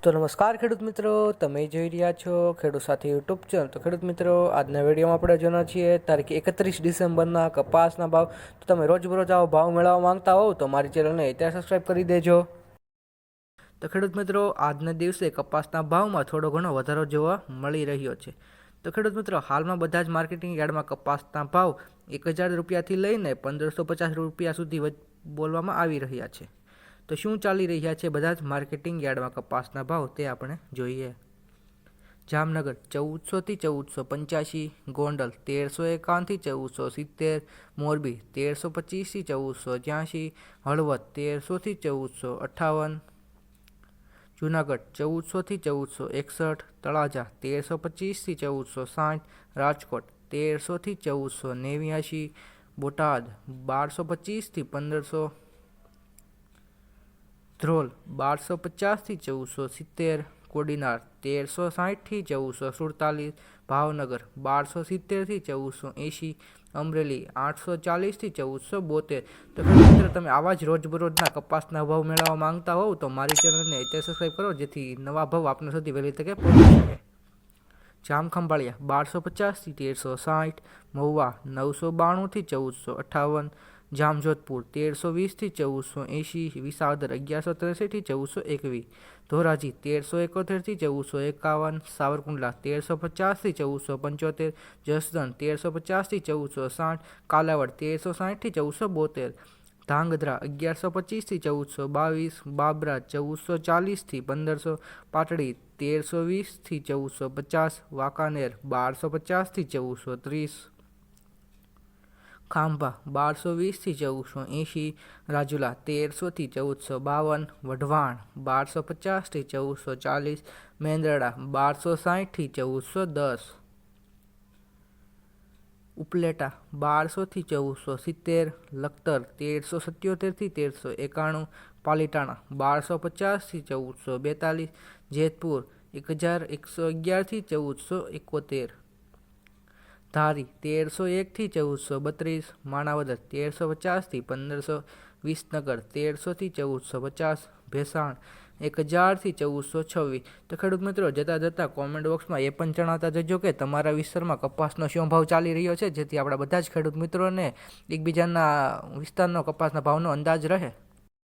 તો નમસ્કાર ખેડૂત મિત્રો, તમે જોઈ રહ્યા છો ખેડૂત સાથી યુટ્યુબ ચેનલ. તો ખેડૂત મિત્રો, આજના વિડીયોમાં આપણે જોના છીએ તારીખ 31 ડિસેમ્બરના કપાસના ભાવ. તો તમે રોજબરોજ આવો ભાવ મેળવવા માંગતા હોવ તો મારી ચેનલને અત્યારે સબસ્ક્રાઈબ કરી દેજો. તો ખેડૂત મિત્રો, આજના દિવસે કપાસના ભાવમાં થોડો ઘણો વધારો જોવા મળી રહ્યો છે. તો ખેડૂત મિત્રો, હાલમાં બધા જ માર્કેટિંગ યાર્ડમાં કપાસના ભાવ 1000 રૂપિયાથી લઈને 1550 રૂપિયા સુધી બોલવામાં આવી રહ્યા છે. તો શું ચાલી રહ્યા છે બધા જ માર્કેટિંગ યાર્ડમાં કપાસના ભાવ તે આપણે જોઈએ. જામનગર 1400 થી 1485, ગોંડલ 1351 થી 1470, મોરબી 1325 થી 1483, હળવદ 1300 થી 1458, જૂનાગઢ 1400 થી 1461, તળાજા 1325 થી 1460, રાજકોટ 1300 થી 1489, બોટાદ 1225 થી 1500, ધ્રોલ 1250 થી 1470, કોડીનાર 1360 થી 1447, ભાવનગર 1270 થી 1480, અમરેલી 840 થી 1472. તો મિત્રો, તમે આવા જ રોજબરોજના કપાસના ભાવ મેળવવા માંગતા હોવ તો મારી ચેનલને અત્યારે સબસ્ક્રાઈબ કરો, જેથી નવા ભાવ આપને સુધી વહેલી તકે પહોંચી શકે. જામખંભાળિયા 1250 થી 1360, મહુવા 992 થી 1458, જામજોધપુર 1320 થી 1480, વિસાવદર 1163 થી 1421, ધોરાજી 1371 થી 1451, સાવરકુંડલા 1350 થી 1475, જસદણ 1350 થી 1460, કાલાવડ 1360 થી 1472, ધાંગધ્રા 1125 થી 1422, બાબરા 1440 થી 1500, પાટડી 1320 થી 1450, વાંકાનેર 1250 થી 1430, ખાંભા 1220 થી 1480, રાજુલા 1300 થી 1452, વઢવાણ 1250 થી 1440, મેંદરડા 1260 થી 1410, ઉપલેટા 1200 થી 1470, લખતર 1377 થી 1391, પાલીતાણા 1250 થી 1442, જેતપુર 1111 થી 1471, ધારી 1301 થી 1432, માણાવદર 1350 થી 1500, વિસનગર 1300 થી 1450, ભેસાણ 1000 થી 1426. તો ખેડૂત મિત્રો, જતા કોમેન્ટ બોક્સમાં એ પણ જણાવતા જજો કે તમારા વિસ્તારમાં કપાસનો શું ભાવ ચાલી રહ્યો છે, જેથી આપણા બધા જ ખેડૂત મિત્રોને એકબીજાના વિસ્તારનો કપાસના ભાવનો અંદાજ રહે.